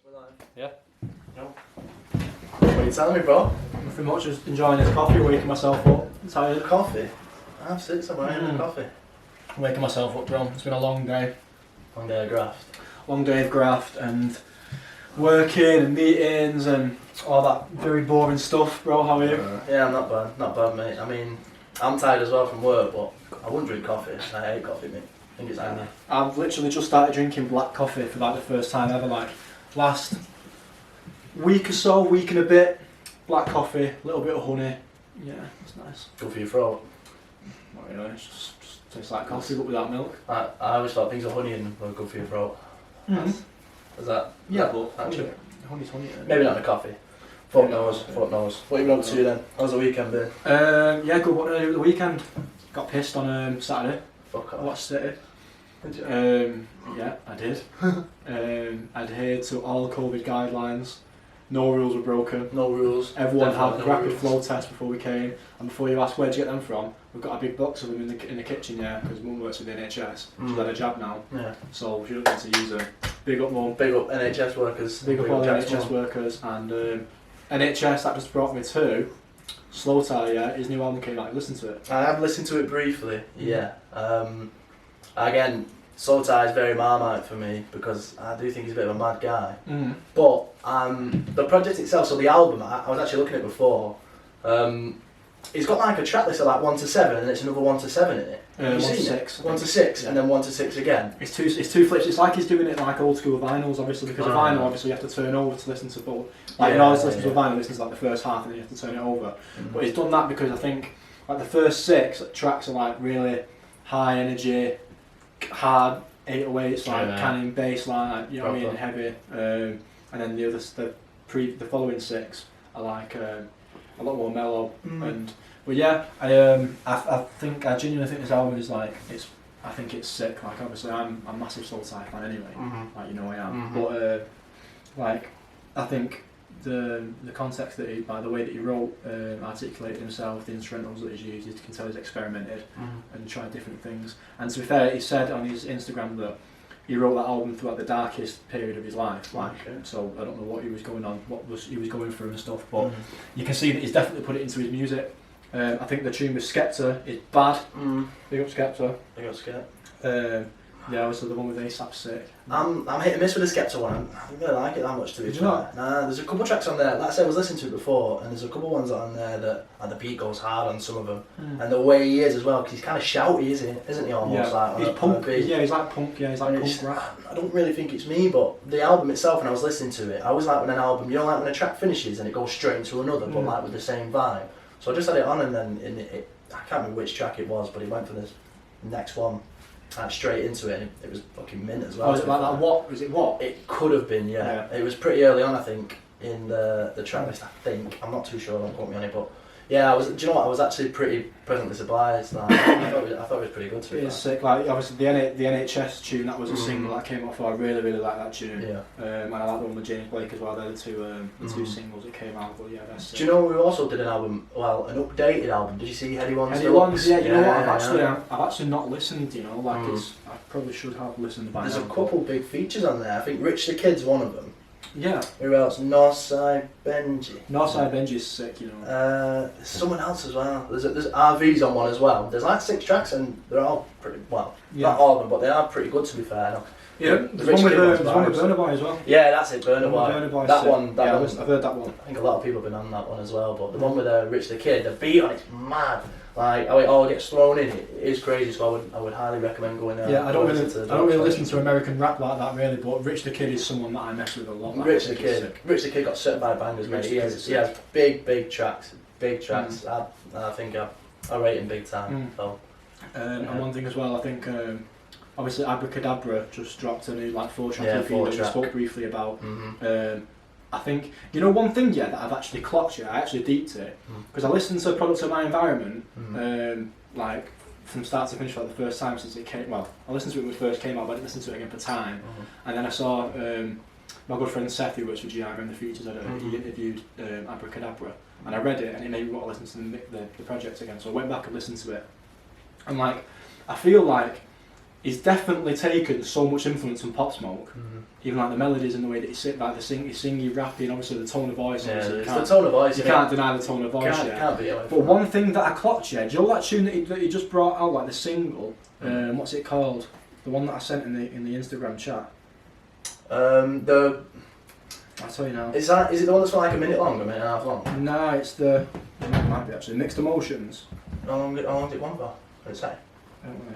We're live. Yeah. No. What are you telling me, bro? Nothing much, just enjoying this coffee, waking myself up. Tired. Coffee? I'm sick somewhere in coffee. Waking myself up, bro. It's been a long day. Long day of graft. Long day of graft and working and meetings and all that very boring stuff, bro. How are you? Yeah, I'm not bad. Not bad, mate. I mean, I'm tired as well from work, but I wouldn't drink coffee. I hate coffee, mate. I think it's handy. I've literally just started drinking black coffee for like the first time ever, like last week or so, week and a bit. Black coffee, a little bit of honey. Yeah, it's nice. Good for your throat. Well, you know, it just tastes like coffee but without milk. I always thought things with honey in were good for your throat. Is that? Yeah, but actually, honey's honey. Maybe not in the coffee. Fuck knows. Fuck knows. What have you been up to then? How's the weekend been? Yeah, good. What did I do at the weekend? Got pissed on Saturday. Fuck off. Watched City. Did you? Yeah, I did. Adhered to all COVID guidelines. No rules were broken. No rules. Everyone Definitely had no rapid rules. flow tests before we came. And before you ask where'd you get them from, we've got a big box of them in the kitchen, yeah, because Mum works with the NHS. She's had a jab now, Yeah. so she doesn't need to use them. Big up, Mum. Big up NHS workers. Big up all the Jack's NHS mum. workers. And NHS, that just brought me to Slow Tie, yeah. His new album came out. Listen to it. I have listened to it briefly, yeah. Again, Soul Tie is very Marmite for me because I do think he's a bit of a mad guy. But the project itself, so the album, I was actually looking at it before. It's got like a track list of like 1 to 7 and it's another 1 to 7 in it. Have you 1 to seen 6. it? 1 to 6 Yeah. and then 1 to 6 again. It's two flips. It's like he's doing it like old school vinyls, obviously, because a vinyl, obviously, you have to turn over to listen to both. Like, in order to listen to a vinyl, listen to like the first half and then you have to turn it over. But he's done that because I think like the first 6 tracks are like really high energy, hard 808s, like cannon bass line, like, you know what I mean, heavy. And then the others, the following 6 are like a lot more mellow. But yeah, I genuinely think this album is like I think it's sick. Like obviously I'm a massive Soul Tie fan anyway. Like you know I am. But like I think the context that he, by the way that he wrote, articulated himself, the instrumentals that he's used, you can tell he's experimented and tried different things. And to be fair, he said on his Instagram that he wrote that album throughout the darkest period of his life. Like, so I don't know what he was going on, he was going through and stuff. But you can see that he's definitely put it into his music. I think the tune with Skepta is bad. Big up Skepta. Big up Skepta. Yeah, obviously the one with A$AP's sick. I'm hit and miss with the Skepta one. I don't really like it that much to be fair. Nah, there's a couple tracks on there, like I said, I was listening to it before, and there's a couple ones on there that the beat goes hard on some of them. And the way he is as well, because he's kind of shouty, isn't he almost? Yeah, like, he's punk. Yeah, he's like punk rap. I don't really think it's me, but the album itself, when I was listening to it, I always like when an album, you know, like when a track finishes and it goes straight into another, but like with the same vibe. So I just had it on, and then I can't remember which track it was, but he went for this next one. Straight into it, and it was fucking mint as well. Oh, was it like that? What was it? What? It could have been, yeah. It was pretty early on, I think, in the track list. I think I'm not too sure. Don't quote me on it, but yeah, do you know what? I was actually pretty pleasantly surprised. Like, I thought it was pretty good to be. It is sick. Like obviously the NHS tune, that was a single that came off. I really like that tune. Yeah. And I like the one with James Blake as well. They're the two singles that came out. But yeah, that's sick. Do you know we also did an album? Well, an updated album. Did you see Heady Ones? Heady Ones, yeah. You know what? I've actually not listened. You know, like I probably should have listened by now. There's a couple big features on there. I think Rich the Kid's one of them. Yeah. Who else? Northside Benji. Northside Benji's sick, you know. There's someone else as well. There's RVs on one as well. There's like 6 tracks and they're all pretty well. Not all of them, but they are pretty good to be fair. Yeah. There's one with Burna Boy as well. Yeah, that's it. Burna Boy. That one. I've heard that one. I think a lot of people have been on that one as well. But the one with Rich the Kid, the beat on it's mad. Like how it all gets thrown in, it is crazy. So I would highly recommend going there. Yeah, I don't really listen to American rap like that really, but Rich the Kid is someone that I mess with a lot. Rich the Kid got certified bangers, mate. He has big tracks. I think I rate him big time. So. And one thing as well, I think obviously Abracadabra just dropped a new like 4-track EP that we spoke briefly about. I think, you know, one thing that I've actually clocked, I actually deeped it, because I listened to Product of My Environment, like from start to finish for the first time since it came, well, I listened to it when it first came out, but I didn't listen to it again for time, and then I saw my good friend Seth, who works for GI in the Futures, he interviewed Abracadabra, and I read it, and it made me want to listen to the project again, so I went back and listened to it, and like, I feel like he's definitely taken so much influence from Pop Smoke. Even like the melodies and the way that he sings, like the singy, rapping, obviously the tone of voice. Yeah, it's the tone of voice. You can't deny the tone of voice. Can't be away from but one thing that I clocked, do you know that tune that he just brought out, like the single? What's it called? The one that I sent in the Instagram chat. I'll tell you now. Is it the one that's like a minute long, a minute and a half long? No, it's the. It might be actually Mixed Emotions. How long did it one for? What did it say? I don't know.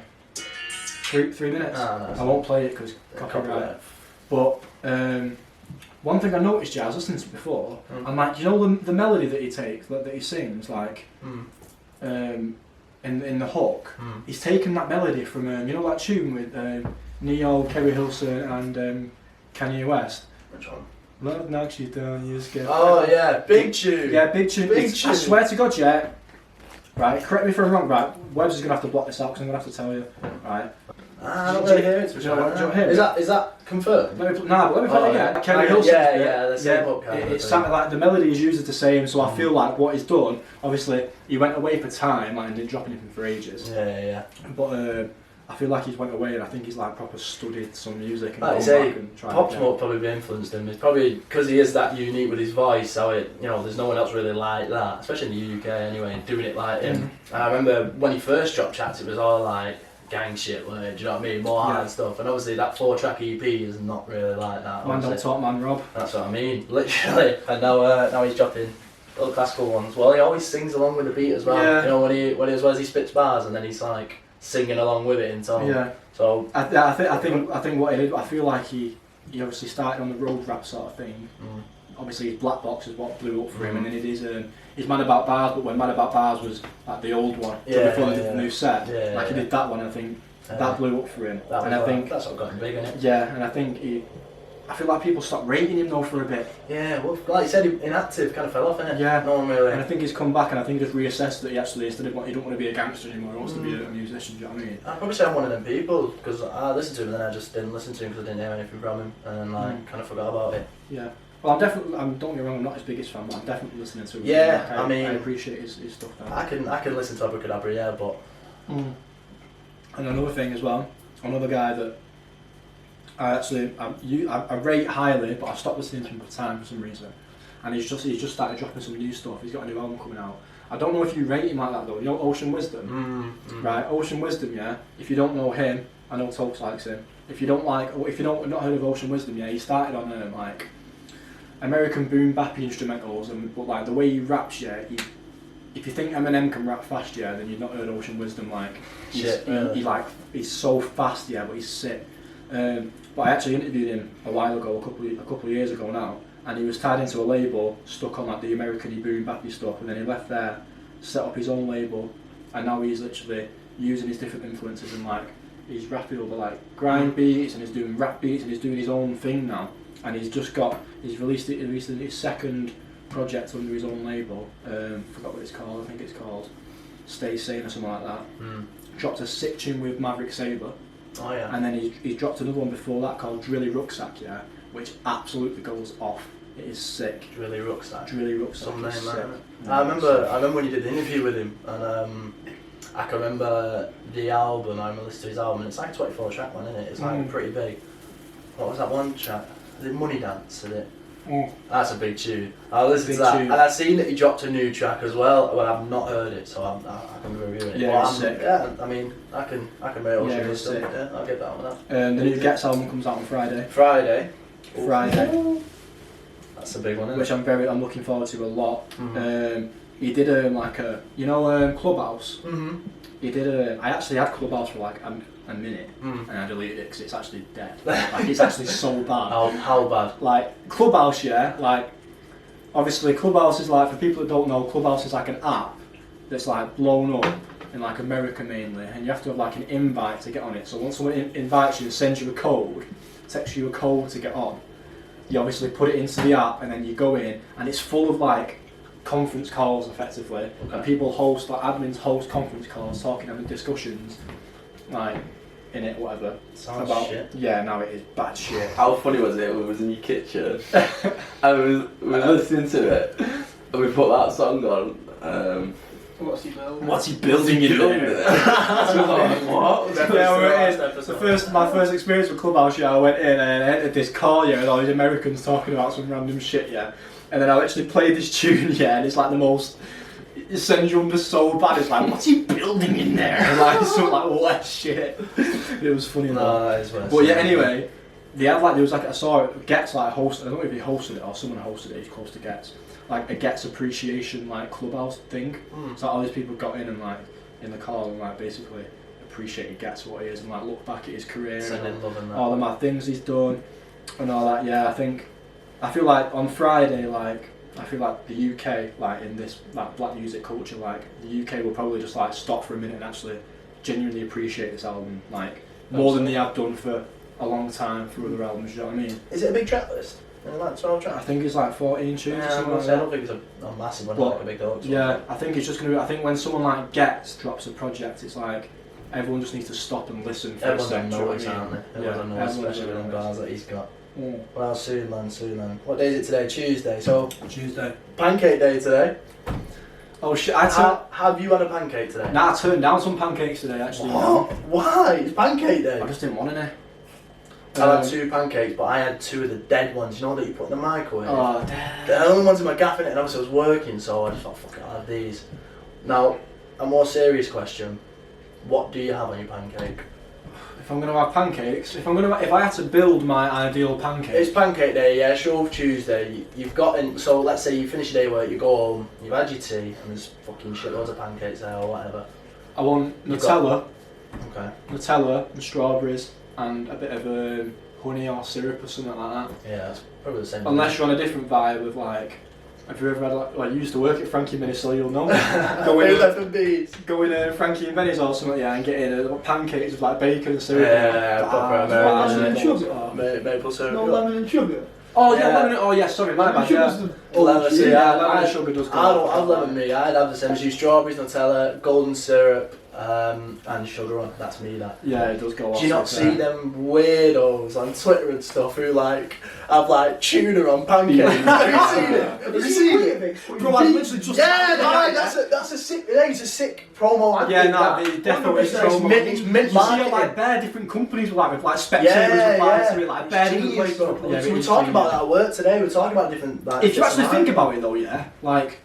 3 minutes. No, I won't play it because copyright. But one thing I noticed, I was listening to it before, I'm like, you know the melody that he takes, that he sings, like, in the hook, he's taken that melody from, you know that tune with Neo, Kerry Hilson and Kanye West? Which one? Love knocks you down, you just get... Oh yeah, big tune! Yeah, big tune. I swear to God, yeah. Right, correct me if I'm wrong, right, Webbs is going to have to block this out because I'm going to have to tell you, right. I don't really hear it. Do you not hear it? Is that confirmed? Let me play it again. Kerry Hilson. Yeah, the same book. It's something like the melody is usually the same, so I feel like what he's done, obviously, he went away for time and didn't drop anything for ages. Yeah. But I feel like he's went away and I think he's like proper studied some music and like gone say, back and tried Pop again. Smoke probably influenced him. It's probably because he is that unique with his voice, so there's no one else really like that, especially in the UK anyway, doing it like him. I remember when he first dropped tracks, it was all like gang shit, do you know what I mean? More hard stuff, and obviously that 4-track EP is not really like that. Man don't talk, man Rob. That's what I mean, literally. And now he's dropping little classical ones. Well, he always sings along with the beat as well. Yeah. You know, when he spits bars and then he's like singing along with it in tone. Yeah. So I think what he did, I feel like he obviously started on the road rap sort of thing. Obviously his Black Box is what blew up for him, and then he's Mad About Bars, but when Mad About Bars was like the old one, before they did the new set, he did that one, I think that blew up for him. And I think that's what got him big, isn't it? Yeah, and I think I feel like people stopped rating him though for a bit. Yeah, well, like you said, inactive kind of fell off, innit? Yeah. No one really. And I think he's come back, and I think he's reassessed that he actually he don't want to be a gangster anymore. He wants to be a musician. Do you know what I mean? I'd probably say I'm one of them people because I listened to him and then I just didn't listen to him because I didn't hear anything from him and kind of forgot about it. Yeah. Well, don't get me wrong, I'm not his biggest fan, but I'm definitely listening to him. Yeah, I appreciate his stuff now. I can listen to Abracadabra, yeah, but. And another thing as well, another guy that I rate highly, but I stopped listening to him for time for some reason. And he's just started dropping some new stuff. He's got a new album coming out. I don't know if you rate him like that though. You know Ocean Wisdom, right? Ocean Wisdom, yeah. If you don't know him, I know Tokes likes him. If you not heard of Ocean Wisdom, yeah, he started on like American boom bappy instrumentals, but like the way he raps, yeah. If you think Eminem can rap fast, yeah, then you've not heard Ocean Wisdom. Like he's so fast, yeah, but he's sick. But I actually interviewed him a while ago, a couple of years ago now, and he was tied into a label, stuck on like the American boom bappy stuff, and then he left there, set up his own label, and now he's literally using his different influences and like he's rapping over like grime beats and he's doing rap beats and he's doing his own thing now, and he's released his second project under his own label. Forgot what it's called. I think it's called Stay Sane or something like that. Dropped a sick tune with Maverick Sabre. Oh yeah. And then he dropped another one before that called Drilly Rucksack, yeah, which absolutely goes off. It is sick. Drilly Rucksack. Some name, I remember when you did the interview with him, and I can remember the album. I remember listening to his album, and it's like a 24-track one, isn't it? It's like pretty big. What was that one track? Is it Money Dance? Is it? That's a big tune. I listened to that, and I've seen that he dropped a new track as well. Well, I've not heard it, so I can be reviewing it. Yeah, it's sick. Yeah, I mean, I can rate Ocean Wisdom. Yeah, I'll get that one up. The new Gets album comes out on Friday. Friday. That's a big one, isn't which it? I'm looking forward to a lot. He did Clubhouse. He did I actually had Clubhouse for like a minute, and I deleted it because it's actually dead. Like it's actually so bad. How bad? Like Clubhouse, yeah. Like obviously Clubhouse is like, for people that don't know, Clubhouse is like an app that's like blown up in like America mainly, and you have to have like an invite to get on it. So once someone invites you and sends you a code, texts you a code to get on, you obviously put it into the app and then you go in, and it's full of like conference calls effectively, and people host, like admins host conference calls, talking, having discussions, like in it, whatever. Sounds about shit. Yeah, no, it is bad shit. How funny was it when we was in your kitchen and we was listening to it and we put that song on, What's he building? What's he building in there? What? My first experience with Clubhouse, yeah, I went in and I entered this call, yeah, and all these Americans talking about some random shit, yeah. And then I literally played this tune, yeah, and it's like the most, it sends you under so bad, it's like, what's he building in there? And like, some like less shit. It was funny though. That is worse. But yeah, anyway, they had like, there was like, I saw it, Getz like hosted, I don't know if he hosted it or someone hosted it, he's close to Getz. Like a Getz appreciation like Clubhouse thing. So all these people got in and like, in the call and like basically appreciated Getz for what he is and like look back at his career and all the mad things he's done and all that. Yeah, I feel like on Friday, like I feel like the UK, like in this like black music culture, like the UK will probably just like stop for a minute and actually genuinely appreciate this album, like more than they have done for a long time for other albums. You know what I mean? Is it a big track list? Like 12 tracks? I think it's like 14 tunes or something like I that. don't think it's a massive one, But, like a big dog. Yeah, I think it's just going to be, I think when someone like Getz drops a project, it's like everyone just needs to stop and listen for a second. Everyone's on notice, aren't they? Everyone's on notice, especially with the bars that he's got. Well, soon man. What day is it today? Tuesday. So Tuesday. Pancake day today. Oh shit, have you had a pancake today? Nah, I turned down some pancakes today actually. What? Why? It's pancake day. I just didn't want any. I had 2 pancakes, but I had 2 of the dead ones, you know, that you put in the microwave? Oh, damn. The only ones in my gaff in it, and obviously I was working, so I just thought, fuck it, I'll have these. Now, a more serious question. What do you have on your pancake? If I'm going to have pancakes, if I had to build my ideal pancake... It's pancake day, yeah, Shrove Tuesday. You've got in, so let's say you finish your day work, you go home, you've had your tea, and there's fucking shitloads of pancakes there or whatever. I want Nutella. Okay. Nutella and strawberries and a bit of honey or syrup or something like that. Yeah, that's probably the same. Unless you're on a different vibe of like, have you ever had like, well, you used to work at Frankie and Benny's, so you'll know. Go in Frankie and Benny's or something, yeah, and get in pancakes with like bacon and syrup. Maple syrup. No lemon and sugar. Oh yeah, lemon. Oh yeah, sorry, my bad. Lemon and sugar does go. I don't have lemon me. I'd have the same as you: strawberries, Nutella, golden syrup, and sugar on. That's me. That. Yeah, it does go. Do you not see them weirdos on Twitter and stuff who like have like tuna on pancakes? Have you seen it? Have you seen it? Bro, I literally just. Yeah, that's a sick. It's a sick promo. Yeah, no, it definitely is promo. It's mint marketing. You see like bare different companies with like Specsavers replies to it, like bare different places. We were talking about that at work today. We're talking about different. Like, if you actually think about it though, yeah, like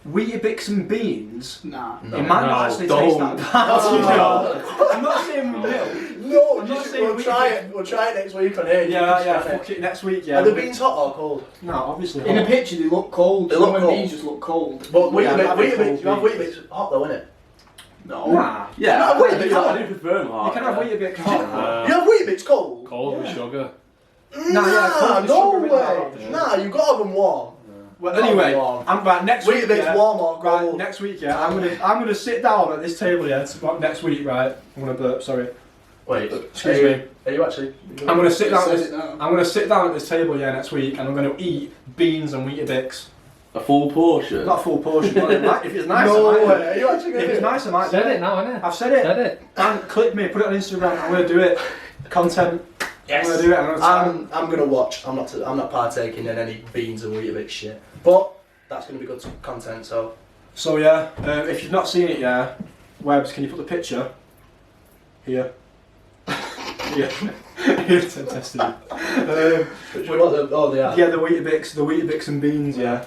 Weetabix and beans. Nah. It might not actually taste that bad. I'm not saying we will. No, we'll try it. We'll try it next week on here. Yeah, fuck it, next week, yeah. Are the beans hot or cold? No, obviously In hot. a picture they look cold. They look cold. Beans just look cold. But you have Weetabix hot though, innit? No. Nah. Yeah, No, wait, I do prefer them hot. You can have Weetabix hot. You have Weetabix cold? Cold with sugar. Nah, no sugar way. Nah, you gotta have them warm. Well, anyway, I'm right next week. Weetabix warm or cold? Right, next week, yeah. I'm gonna sit down at this table, yeah. Next week, right? I'm gonna burp. Sorry. Wait, excuse me. Are you actually? I'm gonna sit down. I'm gonna sit down at this table, yeah, next week, and I'm gonna eat beans and Weetabix. A full portion? Not a full portion. But if it's nice, No I might. way. Are you actually gonna If do it's it? nice, I might. Said do it now, innit? I've said it. Said it. And click me, put it on Instagram. I'm gonna do it. Content. Yes. I'm gonna do it. I'm gonna watch. I'm not partaking in any beans and Weetabix shit. But that's gonna be good content. So yeah, if you've not seen it, yeah, Webbs, can you put the picture here? Yeah, here's testing. the Weetabix and beans, yeah.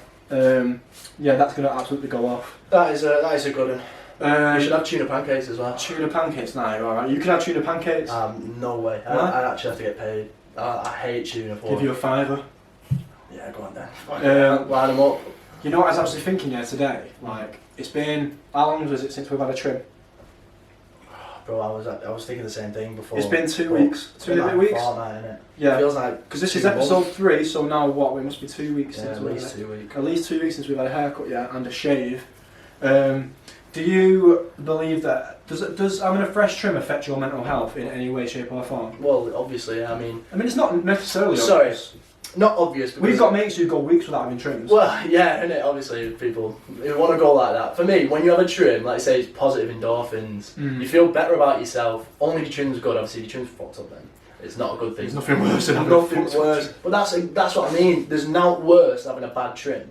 Yeah, that's gonna absolutely go off. that is a good one. You should have tuna pancakes as well. Tuna pancakes, nah, alright. You can have tuna pancakes. No way. What? I actually have to get paid. I hate tuna for Give you a $5. Yeah, go on then. Line them up. You know what I was actually thinking here today? Like, it's been, how long was it since we've had a trim? Bro, I was thinking the same thing before. It's been 2 weeks. It's 2 been and a like bit weeks. fortnight, innit? Yeah. Feels like Because this is 2 months. episode 3, so now what? It must be 2 weeks Yeah, since at we've least had 2 weeks. at least 2 weeks since we've had a haircut, yeah, and a shave. Do you believe that does having a fresh trim affect your mental health in any way, shape, or form? Well, obviously, I mean, it's not necessarily. Sorry. obvious. not obvious. Because We've got mates who go weeks without having trims. Well, yeah, innit? Obviously, people who want to go like that. For me, when you have a trim, like say it's positive endorphins, you feel better about yourself. Only if your trim's good. Obviously, if your trim's fucked up, then it's not a good thing. There's nothing worse than having nothing a worse. But that's what I mean. There's no worse than having a bad trim.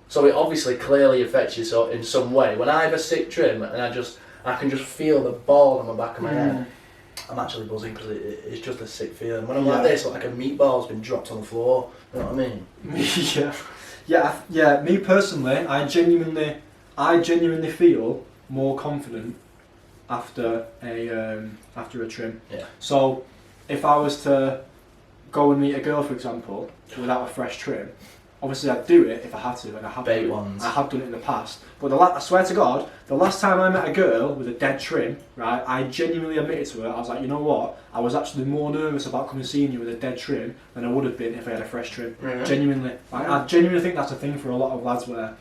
So it obviously clearly affects you so in some way. When I have a sick trim and I can just feel the ball on the back of my head, I'm actually buzzing because it's just a sick feeling. When I'm like this, like a meatball's been dropped on the floor. You know what I mean? yeah. Me personally, I genuinely feel more confident after a trim. Yeah. So if I was to go and meet a girl, for example, without a fresh trim, obviously I'd do it if I had to, and I have Bait done it. ones. I have done it in the past. But I swear to God, the last time I met a girl with a dead trim, right, I genuinely admitted to her, I was like, you know what? I was actually more nervous about coming seeing you with a dead trim than I would have been if I had a fresh trim. Mm-hmm. Genuinely. I genuinely think that's a thing for a lot of lads where.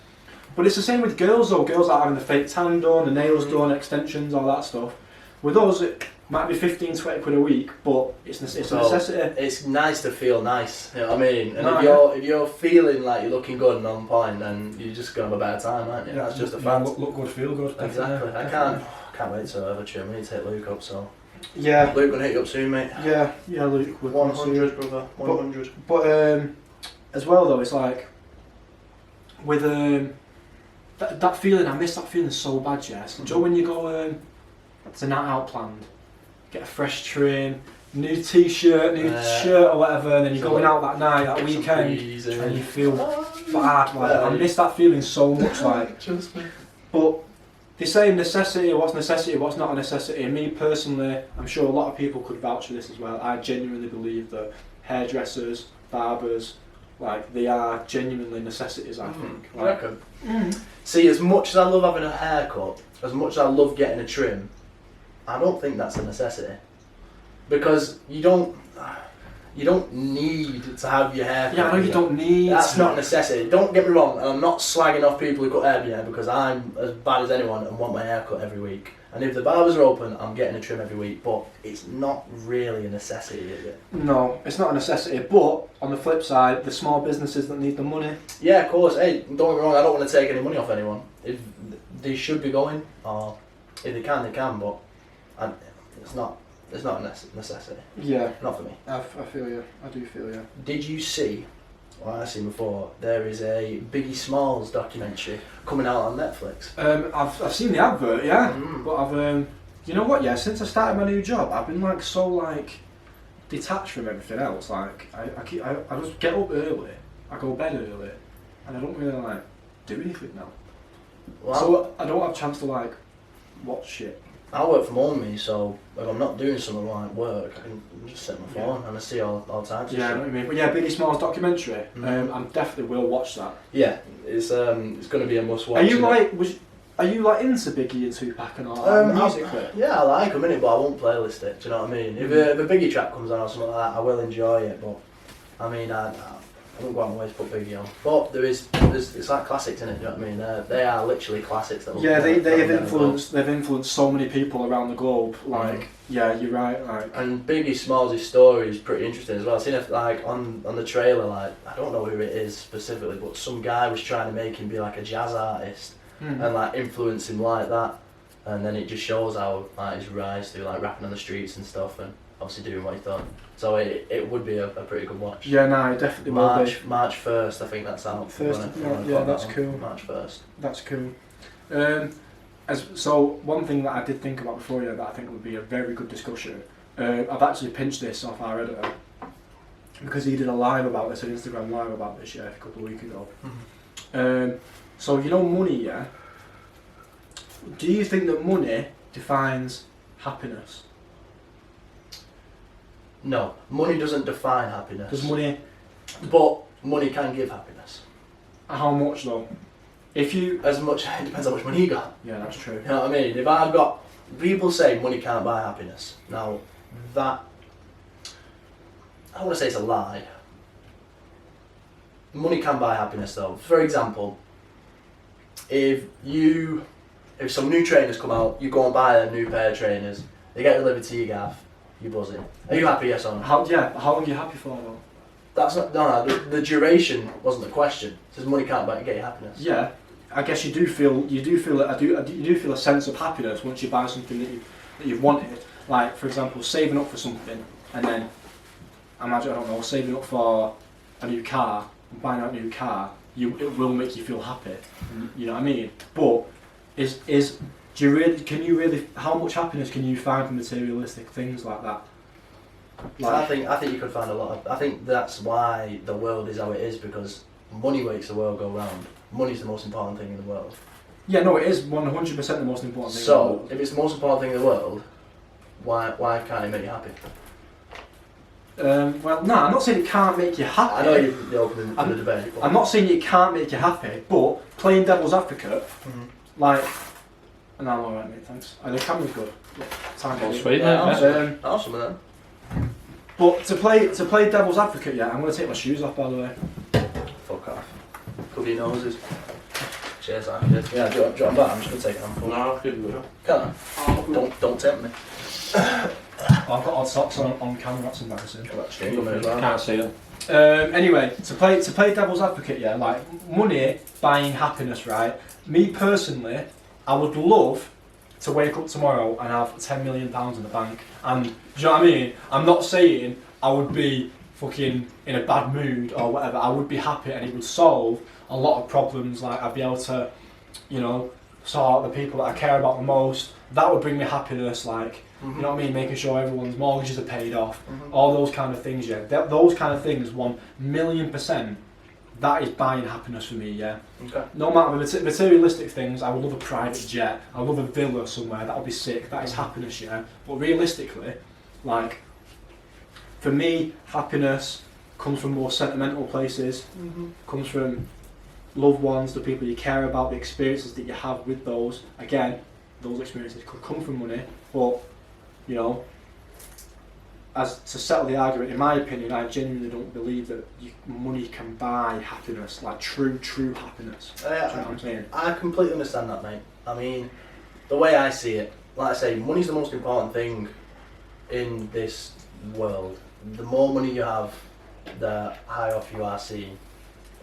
But it's the same with girls though. Girls are having the fake tan done, the nails done, extensions, all that stuff. With us, it might be 15, 20 quid a week, but it's a necessity. It's nice to feel nice, you know what I mean? And if you're feeling like you're looking good and on point, then you're just going to have a better time, aren't you? Yeah, that's just a fact. Look good, feel good. Exactly. I can't wait to have a trim. We need to take Luke up, so. Yeah. Luke gonna hit you up soon, mate. Yeah, Luke. 100, brother. 100. But as well though, it's like with that feeling. I miss that feeling so bad, yes. Joe, when you go to a night out planned, get a fresh trim, new t-shirt, new shirt or whatever, and then you're going out that night, that weekend, and you feel bad. Like I miss that feeling so much. Like, but they say necessity. What's necessity? What's not a necessity? And me personally, I'm sure a lot of people could vouch for this as well. I genuinely believe that hairdressers, barbers, like they are genuinely necessities. I think. I reckon. See, as much as I love having a haircut, as much as I love getting a trim, I don't think that's a necessity, because you don't need to have your hair. Yeah, I know you don't need. That's not a necessity. Don't get me wrong, and I'm not slagging off people who cut hair, because I'm as bad as anyone and want my hair cut every week. And if the barbers are open, I'm getting a trim every week. But it's not really a necessity, is it? No, it's not a necessity. But on the flip side, the small businesses that need the money. Yeah, of course. Hey, don't get me wrong. I don't want to take any money off anyone. If they should be going, or if they can, they can. But it's not a necessity. Yeah. Not for me. I feel you. I do feel you. Did you see, well, I've seen before, there is a Biggie Smalls documentary coming out on Netflix? I've seen the advert, yeah. But I've you know what? Yeah, since I started my new job, I've been like so detached from everything else. Like I just get up early, I go bed early, and I don't really do anything now. Well, so I don't have a chance to watch shit. I work from home, so if I'm not doing something like work, I can just set my phone and I see all types of shit. Yeah, I know what you mean. But yeah, Biggie Smalls documentary. I definitely will watch that. Yeah, it's going to be a must watch. Are you into Biggie and Tupac and all that musically? Yeah, I like them, innit, but I won't playlist it. Do you know what I mean? If a Biggie track comes on or something like that, I will enjoy it. But I mean, I wouldn't go out and ways to put Biggie on. But it's like classics, innit? Do you know what I mean? They are literally classics. They have influenced. They've influenced so many people around the globe. Yeah, you're right. And Biggie Smalls' story is pretty interesting as well. I've seen it on the trailer. I don't know who it is specifically, but some guy was trying to make him be like a jazz artist and influence him like that. And then it just shows how his rise through rapping on the streets and stuff, and obviously doing what he's done. So it would be a pretty good watch. Yeah, no, it definitely will be. March 1st, I think that's out. Yeah, that's cool. March 1st. That's cool. So one thing that I did think about before that I think would be a very good discussion. I've actually pinched this off our editor because he did a live about this, an Instagram live about this, a couple of weeks ago. So money, yeah. Do you think that money defines happiness? No, money doesn't define happiness. Does money? But money can give happiness. How much though? It depends how much money you got. Yeah, that's true. You know what I mean? If I've got, people say money can't buy happiness. Now, that, I want to say it's a lie. Money can buy happiness though. For example, if some new trainers come out, you go and buy a new pair of trainers, they get delivered to your gaff, you're buzzing. Are you happy, yes or no? How long are you happy for though? That's not, the duration wasn't the question. It says money can't get you happiness. Yeah, I guess you do feel a sense of happiness once you buy something that you've wanted. Like for example, saving up for something, and then saving up for a new car, and buying a new car. it will make you feel happy. You know what I mean? But how much happiness can you find from materialistic things like that? I think you could find a lot of. I think that's why the world is how it is, because money makes the world go round. Money's the most important thing in the world. Yeah, no, it is 100% the most important thing. So, if it's the most important thing in the world, why can't it make you happy? Well, no, I'm not saying it can't make you happy. I know you're opening the debate. I'm not saying it can't make you happy, but playing devil's advocate, like, no, I'm alright, mate, thanks. The camera's good. Sweet, Awesome with them. But to play devil's advocate, yeah, I'm going to take my shoes off, by the way. Fuck off. Cover your noses. Cheers, I did. Yeah, do you want that? I'm just going to take it on. No, I couldn't do it. Can't I? Don't tempt me. I've got odd socks on camera, that's embarrassing. Can't see them. Anyway, to play devil's advocate, yeah, like money buying happiness, right? Me personally, I would love to wake up tomorrow and have £10 million in the bank. And do you know what I mean? I'm not saying I would be fucking in a bad mood or whatever. I would be happy and it would solve a lot of problems. Like I'd be able to, you know, sort out the people that I care about the most. That would bring me happiness, like, you know what I mean? Making sure everyone's mortgages are paid off. All those kind of things, yeah. Those kind of things, 1,000,000%, that is buying happiness for me, yeah. Okay. No matter the materialistic things, I would love a private jet, I would love a villa somewhere, that would be sick, that is happiness, yeah. But realistically, like, for me, happiness comes from more sentimental places, comes from loved ones, the people you care about, the experiences that you have with those. Again, those experiences could come from money, but, you know, as to settle the argument, in my opinion, I genuinely don't believe that money can buy happiness, like true happiness. Do you know what I'm saying? I completely understand that, mate. I mean, the way I see it, like I say, money's the most important thing in this world. The more money you have, the higher off you are seen.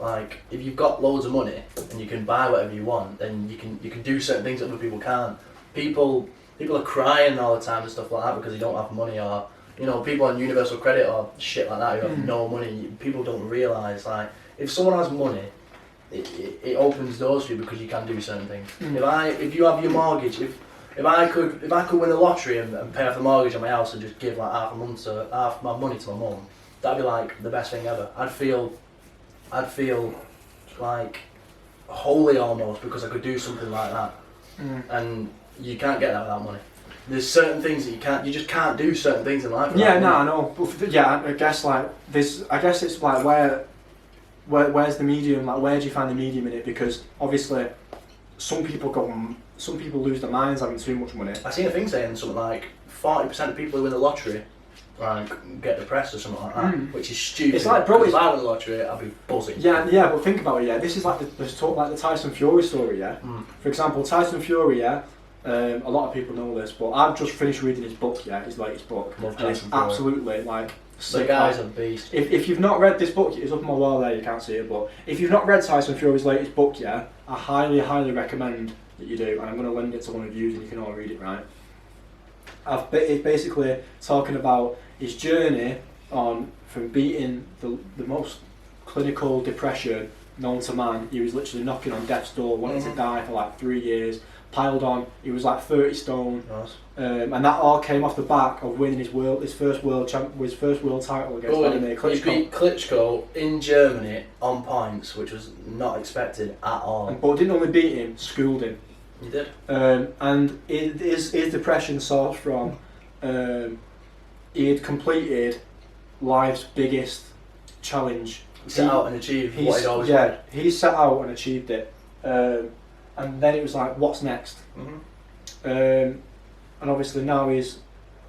Like, if you've got loads of money and you can buy whatever you want, then you can do certain things that other people can't. People are crying all the time and stuff like that because they don't have money, or, you know, people on universal credit or shit like that who have no money. People don't realise, like, if someone has money, it opens doors for you because you can do certain things. If you have your mortgage, if I could win the lottery and pay off the mortgage on my house and just give like half my money to my mum, that'd be like the best thing ever. I'd feel like holy almost because I could do something like that. And you can't get that without money. There's certain things that you just can't do certain things in life. Yeah, no, I know. But yeah, I guess like this. I guess it's like where's the medium? Like, where do you find the medium in it? Because obviously, some people lose their minds having too much money. I seen a thing saying something like 40% of people who win the lottery like get depressed or something like that, which is stupid. It's like, bro, if I won the lottery, I'd be buzzing. Yeah, but think about it. Yeah, this is like the Tyson Fury story. Yeah, for example, Tyson Fury. Yeah. A lot of people know this, but I've just finished reading his book, his latest book. Love and it's Tyson Fury. Absolutely like The guy's a beast. If you've not read this book, it's up on my wall there, you can't see it, but if you've not read Tyson Fury's latest book, I highly recommend that you do, and I'm going to lend it to one of you and you can all read it, right? It's basically talking about his journey on from beating the most clinical depression known to man. He was literally knocking on death's door, wanting to die for like 3 years. Piled on, he was like 30 stone, nice. And that all came off the back of winning his first world title against Vladimir Klitschko. He beat Klitschko in Germany on points, which was not expected at all. But didn't only beat him, schooled him. He did. And his depression sourced from he had completed life's biggest challenge. He set out and achieved what he'd always wanted. He set out and achieved it. And then it was like, what's next? And obviously now he's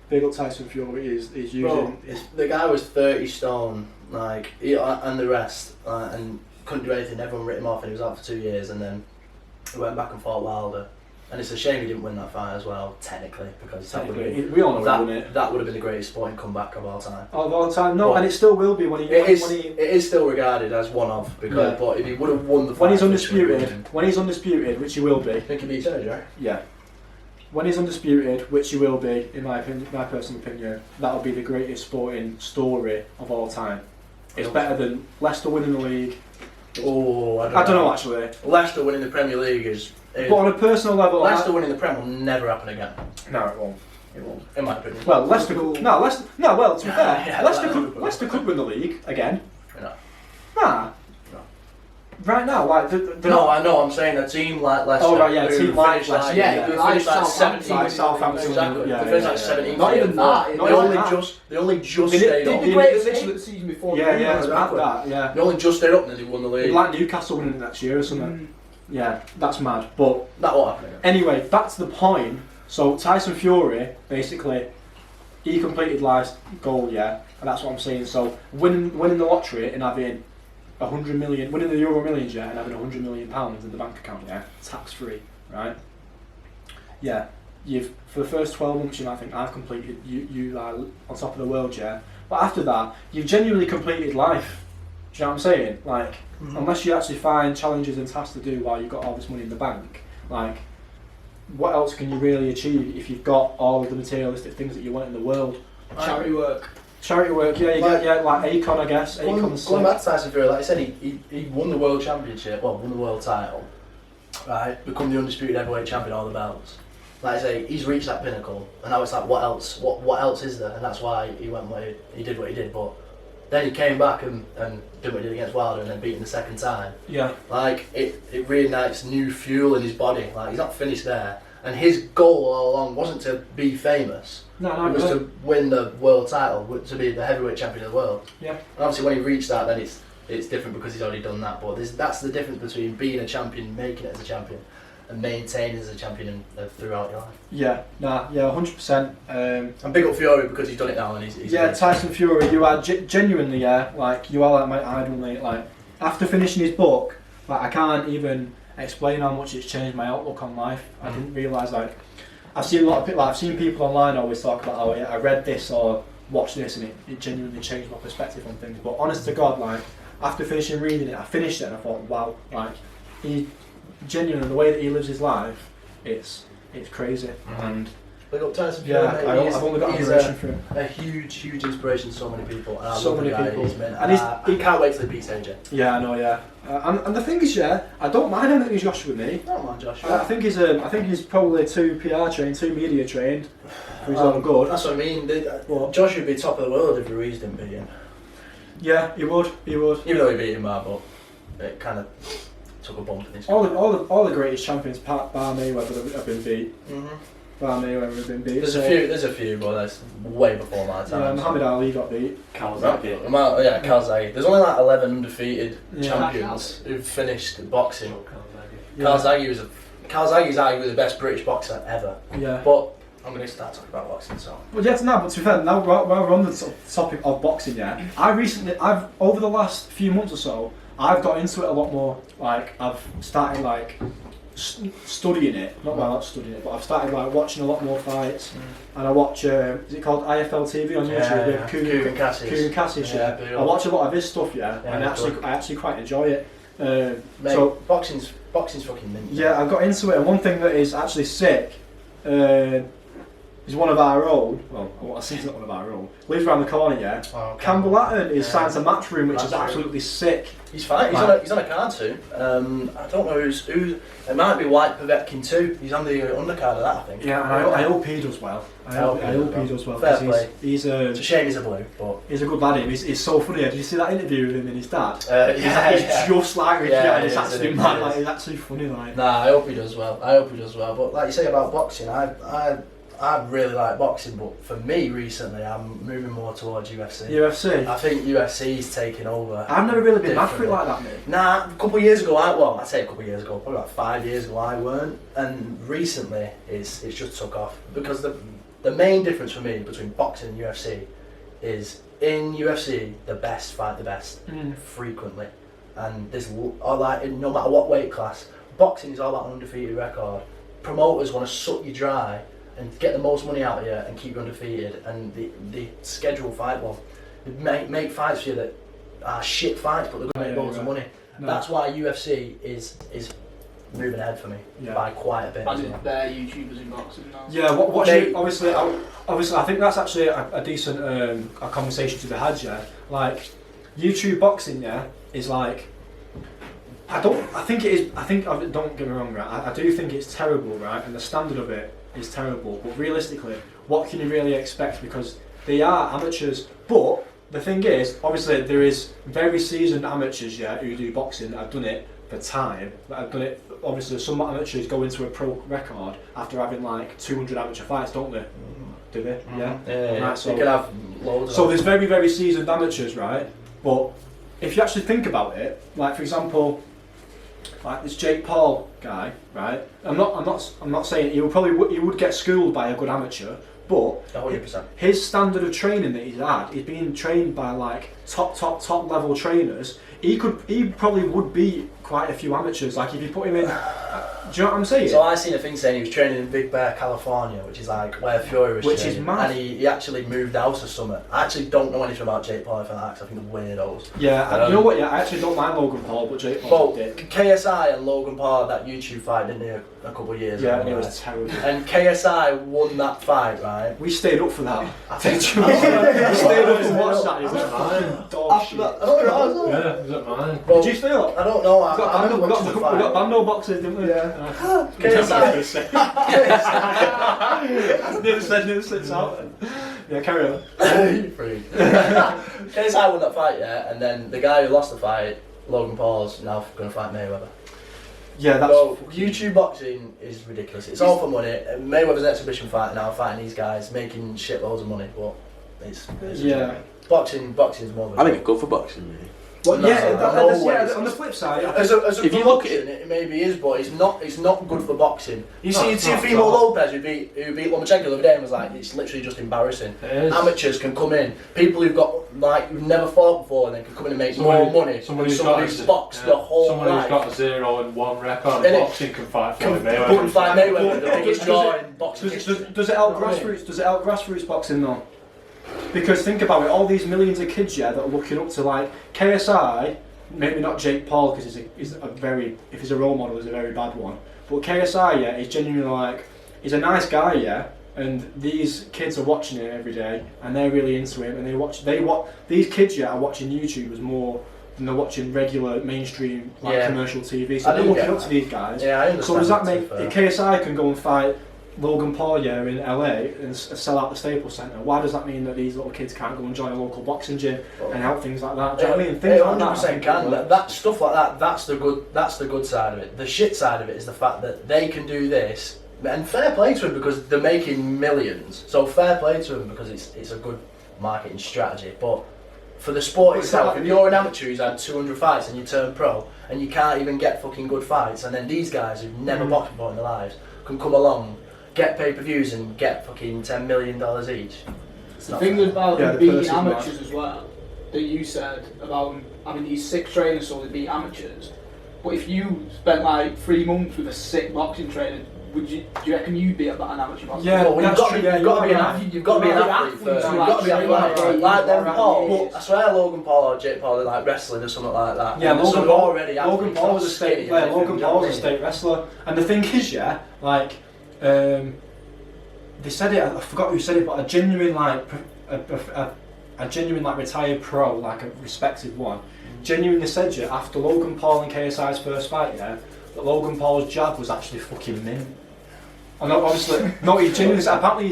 big up Tyson Fury is using. Bro, the guy was 30 stone, like and the rest, and couldn't do anything. Everyone writ him off, and he was out for 2 years, and then he went back and fought Wilder. And it's a shame he didn't win that fight as well, technically, because we all know that would have been the greatest sporting comeback of all time. Of all time, no, but and it still will be it is still regarded as one of because. But if he would have won the fight, when he's undisputed, which he will be. I think he beats Etches, right? Yeah. When he's undisputed, which he will be, in my opinion, my personal opinion, that'll be the greatest sporting story of all time. It's better than Leicester winning the league, Oh, I don't know actually. Leicester winning the Premier League is. But on a personal level, Leicester winning the Prem will never happen again. No, it won't. It won't. In my opinion. Well, Leicester could. No, Leicester. No, well, to be fair, Yeah, Leicester could win the league again. No. Nah. No. Right now, like No, I know. I'm saying a team like Leicester. Oh right, yeah, who team like finished Leicester. yeah, who like finished like Southampton. 17. Like Southampton. Exactly. Yeah, They finished yeah, like yeah. 17. Not even that. They Not only even that. just They stayed did- up. Did the greatest hit the season before. Yeah, the like that. They only just stayed up and then they won the It'd be league. like Newcastle winning next year or something. Yeah, that's mad. But That won't happen again. anyway, back to the point. So Tyson Fury, basically, he completed last goal, yeah, and that's what I'm saying. So winning the lottery and having 100 million, winning the Euro Millions, yeah, and having 100 million pounds in the bank account, yeah, tax free, right? Yeah, you've for the first 12 months, you might think I've completed, you are on top of the world, yeah. But after that, you've genuinely completed life. Do you know what I'm saying? Like, unless you actually find challenges and tasks to do while you've got all this money in the bank, like, what else can you really achieve if you've got all of the materialistic things that you want in the world? Charity work. Charity work, yeah, you Like- get like Akon, I guess. Going Akon's back to Tyson Fury, like I said, he won the world championship, well, won the world title, right? Become the undisputed heavyweight champion, all the belts. Like I say, he's reached that pinnacle, and now it's like, what else? What else is there? And that's why he went where he did what he did. But then he came back and did what he did against Wilder, and then beat him the second time. Yeah. Like it reignites new fuel in his body. Like he's not finished there, and his goal all along wasn't to be famous. No, It was to win the world title, to be the heavyweight champion of the world. Yeah. And obviously, when he reached that, then it's different because he's already done that. But that's the difference between being a champion, making it as a champion, and maintaining as a champion throughout your life. Yeah, 100%. And big up Fury because he's done it now, and he's Yeah, Tyson Fury, you are genuinely, yeah, like, you are like my idol, mate. Like, after finishing his book, like, I can't even explain how much it's changed my outlook on life. I didn't realise, like, I've seen a lot of people, like, I've seen people online always talk about, oh, yeah, I read this or watched this, and it genuinely changed my perspective on things. But honest to God, like, after finishing reading it, I finished it and I thought, wow, like, he genuinely, the way that he lives his life, it's crazy. And big up Tyson Fury. yeah, mate. I've only got he's admiration for him. a huge inspiration to so many people. And I So love many the guy people. he's been. And And he's- I can't wait till he beats AJ. Yeah, I know, yeah. And the thing is, yeah, I don't mind him that he's Joshua with me. Come on, Josh. I think he's probably too PR trained, too media trained for his own good. That's what I mean. What? Josh would be top of the world if Ruiz didn't beat him. Yeah, he would. Even though he beat him bad, but it kind of took a bump in his All the greatest champions, bar Mayweather, have been beat. Mhm. Bar Mayweather have been beat. There's a few, but that's way before my time. Yeah, Muhammad Ali got beat. Kawasaki. Yeah, Kawasaki. There's only like 11 undefeated Yeah. champions who've finished boxing. Yeah. Kawasaki's arguably the best British boxer ever. Yeah. But I'm going to start talking about boxing, so. Well, yeah, no, but to be fair, now while we're on the topic of boxing, yeah, I've over the last few months or so, I've got into it a lot more. Like, I've started like studying it, not studying it, but I've started like watching a lot more fights, and I watch. Is it called IFL TV on YouTube? Yeah. Pugh and Cassius. Pugh and Cassius, yeah. Yeah, I watch a lot of his stuff, yeah, Yeah, and I actually quite enjoy it. Mate, So boxing's fucking mint. yeah, I got into it, and one thing that is actually sick. Is one of our own, well, I want to say he's not one of our own, lives around the corner, yeah. Oh, Campbell Latten is Yeah. signed to Matchroom, which is Matchroom. absolutely sick. He's fine. He's on a card soon. I don't know who's. It might be White Povetkin too. He's on the undercard of that, I think. Yeah, and I hope he does well. I hope he does well. Fair 'Cause play. He's It's a shame he's a blue, but he's a good lad. He's so funny. Did you see that interview with him and his dad? He's yeah. just like Richie, Yeah, and he it's is, actually he mad. is. Like, he's actually funny. Like, Nah, I hope he does well. But like you say about boxing, I really like boxing, but for me recently, I'm moving more towards UFC. UFC. I think UFC's taking over. I've never really been mad for it differently. like that, mate. Nah, a couple of years ago, I'd say a couple of years ago, probably about 5 years ago, I weren't. And recently, it's just took off. Because the main difference for me between boxing and UFC is in UFC, the best fight the best, frequently. And there's, like, no matter what weight class, boxing is all about an undefeated record. Promoters want to suck you dry and get the most money out of you and keep you undefeated. And they schedule they make fights for you that are shit fights, but they're going to make loads of money. No. That's why UFC is moving ahead for me by quite a bit. As in bare YouTubers in boxing now. Yeah, obviously, I think that's actually a decent a conversation to be had. Yeah, like YouTube boxing, yeah, is like I think it is. Don't get me wrong, right? I do think it's terrible, right? And the standard of it is terrible. But realistically, what can you really expect? Because they are amateurs. But the thing is, obviously, there is very seasoned amateurs, yeah, who do boxing that have done it for time. That have done it. Obviously, some amateurs go into a pro record after having like 200 amateur fights, don't they? Do they? Mm-hmm. Yeah. Yeah. Right, so you can have loads. So there's very, very seasoned amateurs, right? But if you actually think about it, like for example, like this Jake Paul guy, right? I'm not saying he would get schooled by a good amateur, but 100%. his standard of training that he's had, he's being trained by like top level trainers. He probably would beat quite a few amateurs. Like if you put him in, do you know what I'm saying? So I seen a thing saying he was training in Big Bear, California, which is like where Fury was Which training, is mad. and he actually moved out or something. I actually don't know anything about Jake Paul for that, because I think they're weirdos. Yeah, and you know what? Yeah, I actually don't mind Logan Paul, but Jake Paul's a dick. KSI and Logan Paul had that YouTube fight, didn't they, a couple of years ago? Yeah, and it right? was terrible. And KSI won that fight, right? We stayed up for that. I think We stayed up and watched that. It was fucking dog After shit. that, I don't know. Yeah, is it mine? Well, Did you stay up? I don't know. We I remember watching the we fight. got bando boxes, didn't we? Yeah. KSI. KSI. Never sits out. Yeah, carry on. You freak. KSI won that fight, yeah, and then the guy who lost the fight, Logan Paul's now going to fight Mayweather. Yeah, that's. So YouTube boxing is ridiculous. It's all for money. Mayweather's an exhibition fight now, fighting these guys, making shitloads of money, but it's Yeah. boxing's more. I think it's good for boxing, really. Well, No, yeah, no yeah, way. on the flip side, As a If you look at boxing, it maybe is, but it's not good for boxing. You No, see it's not, Teofimo it's not. Lopez who beat Lomachenko the other day and was like, it's literally just embarrassing. It is. Amateurs can come in, people who've got like who've never fought before, and they can come in and make more money. Somebody Somebody's boxed the whole Somebody life. who's got a 0-1 record And in it- boxing can fight Can Floyd Mayweather. fight Mayweather, the Does- biggest does draw it- in boxing history. does it help You know what I mean? grassroots? Does it help grassroots boxing though? Because think about it, all these millions of kids, yeah, that are looking up to like KSI. Maybe not Jake Paul because he's a very, if he's a role model, he's a very bad one. But KSI, yeah, is genuinely like, he's a nice guy, yeah. And these kids are watching him every day, and they're really into him. And these kids, yeah, are watching YouTubers more than they're watching regular mainstream commercial TV. So I they're do looking get up that. to these guys. Yeah, I understand. So does that to be make fair. KSI can go and fight Logan Paul in LA and sell out the Staples Centre? Why does that mean that these little kids can't go and join a local boxing gym and help things like that? Do you know what I mean? Things like that. I 100% think can. work. That stuff like that. That's the good side of it. The shit side of it is the fact that they can do this, and fair play to them because they're making millions. So fair play to them because it's a good marketing strategy. But for the sport itself, if you're an amateur who's had 200 fights and you turn pro and you can't even get fucking good fights, and then these guys who've never boxed before in their lives can come along, get pay-per-views and get fucking $10 million each. It's The not thing fair. about Yeah, them the beating purse is amateurs as well, that you said about them having these sick trainers so they beat amateurs. But if you spent like 3 months with a sick boxing trainer, do you reckon you'd be an amateur boxer? Yeah, Well, you've that's got true, to yeah, you've got to be an you're athlete. You've got to be an You're athlete right. first. You've You've got to be got athletic. to Like them train Paul. years. I swear Logan Paul or Jake Paul are like wrestling or something like that. Yeah, And there's Logan some Paul. already Logan athletes, Paul not was a skinny state. or Yeah, anything, Logan do you Paul know was a what I state wrestler. And the thing is, yeah, like they said it. I forgot who said it, but a genuine like a genuine like retired pro, like a respected one, genuinely said yeah after Logan Paul and KSI's first fight, yeah, that Logan Paul's jab was actually fucking mint. And obviously, no, he genuinely said, apparently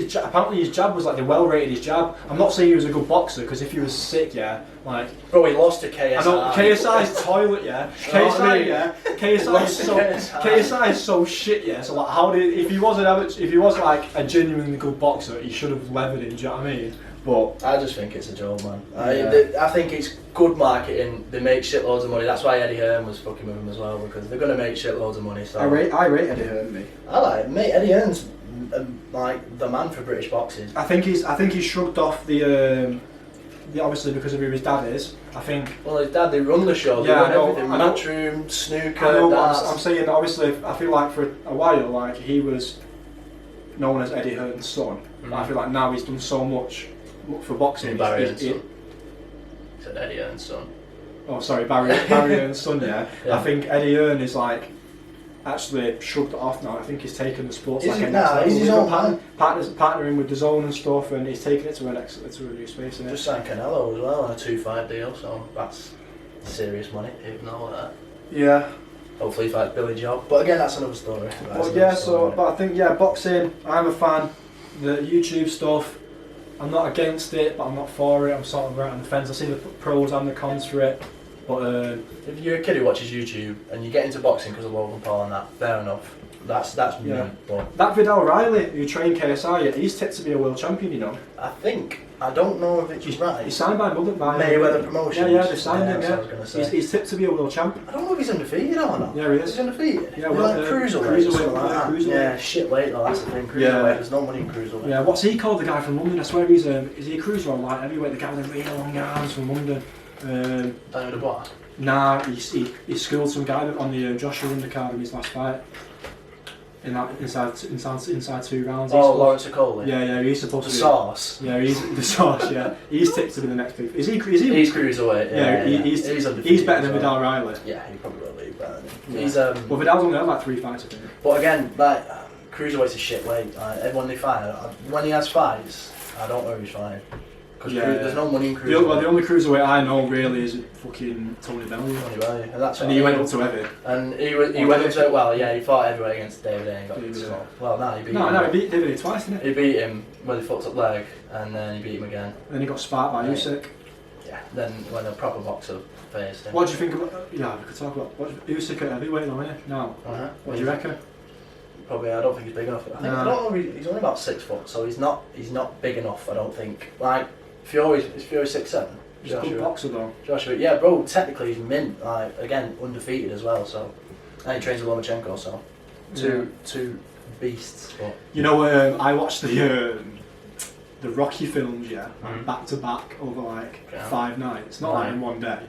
his jab was like, they well rated his jab. I'm not saying he was a good boxer, because if he was sick, yeah, like... Bro, he lost to KSI. I know, KSI's toilet, yeah. KSI, yeah. KSI is so shit, yeah. So like, how did... If he was like a genuinely good boxer, he should have levered him, do you know what I mean? But... I just think it's a joke, man. Yeah. I think it's good marketing. They make shitloads of money. That's why Eddie Hearn was fucking with him as well, because they're going to make shitloads of money. So I rate Eddie Hearn, me. I like it. Mate, Eddie Hearn's like the man for British boxing. I think he's shrugged off the obviously because of who his dad is. I think. Well, his dad, they run the show. They Yeah, run I know, everything. I know. Matchroom, snooker, I know, darts. I'm saying obviously I feel like for a while like he was known as Eddie Hearn's son. But I feel like now he's done so much for boxing. Barry he's- Hearn's son. He said Eddie Hearn's son. Oh, sorry, Barry Hearn's son. Yeah. Yeah. I think Eddie Hearn is like actually shrugged it off now. I think he's taken the sports Is like he? a next Nah, level. he's his own man. Partnering with DAZN and stuff, and he's taken it to a new space. Isn't it? Just signed Canelo as well on a 2-5 deal, so that's serious money, even though that. Yeah. Hopefully he fights Billy Joe. But again, that's another story. But yeah, but I think, boxing, I'm a fan. The YouTube stuff, I'm not against it, but I'm not for it. I'm sort of right on the fence. I see the pros and the cons for it. But if you're a kid who watches YouTube and you get into boxing because of Logan Paul and that, fair enough. That's me. But that Vidal Riley, who trained KSI, he's tipped to be a world champion, you know. I don't know if it's right. He's signed by Mayweather Promotions. Yeah, they signed him, I was gonna say. He's tipped to be a world champion. I don't know if he's undefeated or not. Yeah, he is. He's undefeated? Yeah, well, like cruiserweight. Yeah, shit weight though, that's the thing. Cruiserweight, there's no money in cruiserweight. Yeah, what's he called, the guy from London? I swear he's, is he a cruiser or light heavyweight? The guy with the really long arms from London. Daniel Dubois? Nah, he schooled some guy on the Joshua undercard in his last fight. In that inside 2 rounds. Lawrence Okoli. Yeah, he's supposed to be. The sauce. Yeah, he's the sauce. Yeah, he's tipped to be the next big. Is he? He's cruiserweight. Yeah, he's undefeated. He's better than Vidal Riley. Yeah, he probably will be better than him. Yeah. He's Well, Vidal's only had like 3 fights, I think. But again, like cruiserweight's a shit weight. Like, everyone they fight, when he has fights, I don't know who's fighting. Because there's no money in cruiserweight. The only cruiserweight I know really is fucking Tony Bellew. And that's he went up to heavy. And he went up to it. Well, yeah, he fought heavyweight against David A and got beat. Well, no, he beat him. No, he beat David A twice, didn't he? He beat him with a fucked up leg, and then he beat him again. And then he got sparked by Usyk. Yeah. Then when a proper boxer faced him. What do you think about? Yeah, we could talk about Usyk at heavyweight, though, isn't he? No. What do you reckon? Probably, I don't think he's big enough. I don't know. He's only about 6 foot, so he's not big enough. I don't think. Like Fury's 6'7". He's a good boxer though. Joshua, yeah, bro. Technically, he's mint. Like again, undefeated as well. So, and he trains with Lomachenko. So, two beasts. But you know, I watched the Rocky films, back to back over like 5 nights. Not like in one day.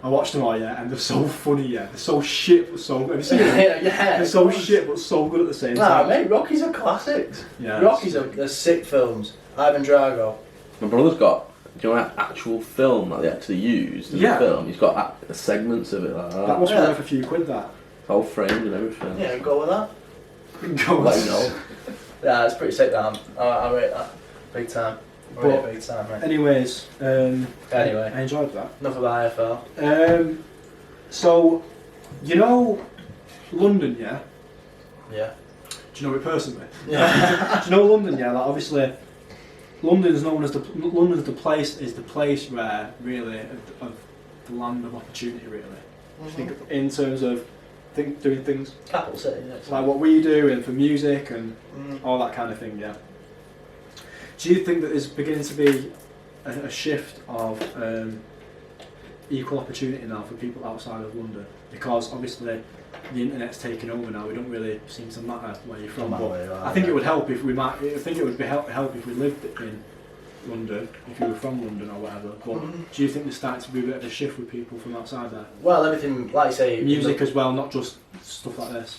I watched them all, and they're so funny, They're so shit, but so good. Have you seen it? They're so shit, but so good at the same time. Nah, mate, Rockies are classics. Yeah. Rockies they're sick films. Ivan Drago. My brother's got, do you know, an actual film that they actually used in the film? He's got segments of it like that. That must be worth a few quid, that. It's all framed and everything. Yeah, go with that. Let you know. Yeah, it's pretty sick, that. I rate that. Big time. Big time, right? Anyways, anyway, I enjoyed that. Enough about AFL. So, you know, London, yeah? Yeah. Do you know it personally? Yeah. Do you know London, yeah? Like, obviously, London's known as the place where really of the land of opportunity, really. I think in terms of doing things. Capital city, like what we do, and for music and all that kind of thing, yeah. Do you think that there's beginning to be a shift of equal opportunity now for people outside of London? Because obviously the internet's taken over now. We don't really seem to matter where you're from. But I think it would help if I think it would be help if we lived in London, if you were from London or whatever. But do you think there's starting to be a bit of a shift with people from outside there? Well, everything, like you say, music as well, not just stuff like this.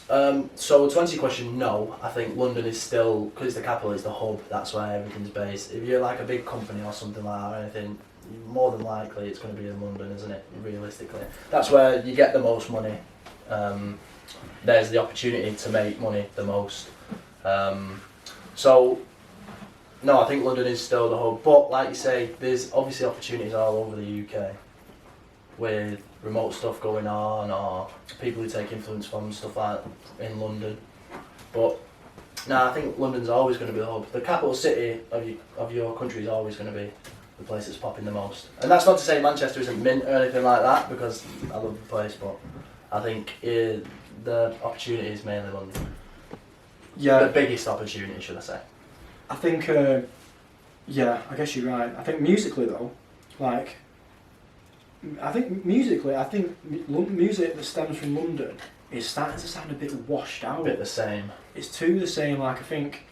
So to answer your question, no. I think London is still, because it's the capital, it's the hub. That's where everything's based. If you're like a big company or something like that or anything, more than likely it's going to be in London, isn't it? Realistically, that's where you get the most money. There's the opportunity to make money the most. So. No, I think London is still the hub, but like you say, there's obviously opportunities all over the UK with remote stuff going on or people who take influence from stuff like in London. But no, I think London's always going to be the hub. The capital city of your country is always going to be the place that's popping the most. And that's not to say Manchester isn't mint or anything like that, because I love the place, but I think the opportunity is mainly London. Yeah. The biggest opportunity, should I say. I think, I guess you're right. I think musically though, music that stems from London is starting to sound a bit washed out. A bit the same. It's too the same. Like I think,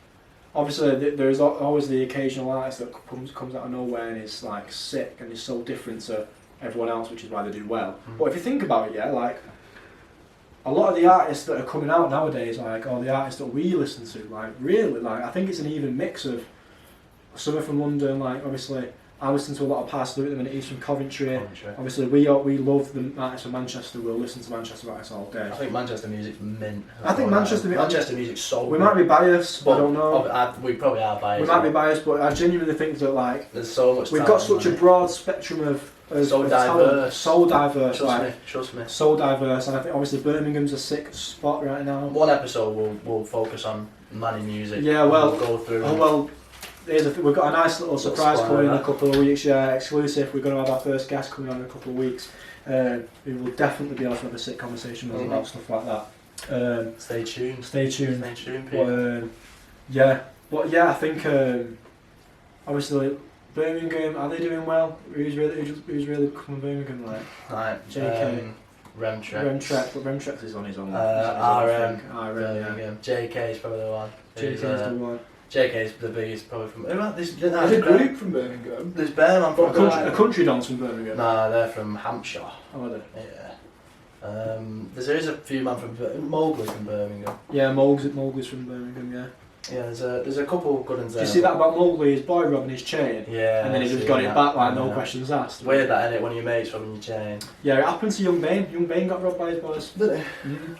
obviously there's always the occasional artist that comes out of nowhere and is like sick and is so different to everyone else, which is why they do well. But if you think about it, like. A lot of the artists that are coming out nowadays, or the artists that we listen to, I think it's an even mix of some are from London, obviously I listen to a lot of Pastor at the minute, he's from Coventry. Obviously we love the artists from Manchester, we'll listen to Manchester artists all day. I think Manchester music's mint. I think Manchester music's so good. We might be biased, I don't know. We probably are biased. We might be biased, but I genuinely think that there's so much we've got such a broad spectrum of So of diverse. talent. So diverse. Trust me. So diverse, and I think obviously Birmingham's a sick spot right now. One episode we'll focus on Manny music. Yeah, well, we'll go through. We've got a nice little surprise spoiler. coming in a couple of weeks. Yeah, exclusive. We're going to have our first guest coming on in a couple of weeks. We will definitely be able to have a sick conversation with us about stuff like that. Stay tuned. Stay tuned. Stay tuned, people. But I think obviously Birmingham, are they doing well? Who's really coming Birmingham like? Right. JK. Remtrex. But Remtrex is on his own. RM. Yeah. JK is probably the one. JK is the one. JK is the biggest probably from. There's a group from Birmingham. There's Bearman from. A country dance from Birmingham. Nah, they're from Hampshire. Oh, are they? Yeah. There is a few man from Mowgli from Birmingham. Yeah, Mowgli's from Birmingham. Yeah. Yeah, there's a couple of good ones there. Did you see that about Mowgli, his boy robbing his chain? Yeah. And then he just got it back like no questions asked. Weird that, innit? One of your mates robbing your chain. Yeah, it happened to Young Bane. Young Bane got robbed by his boys. Did it? Mm-hmm.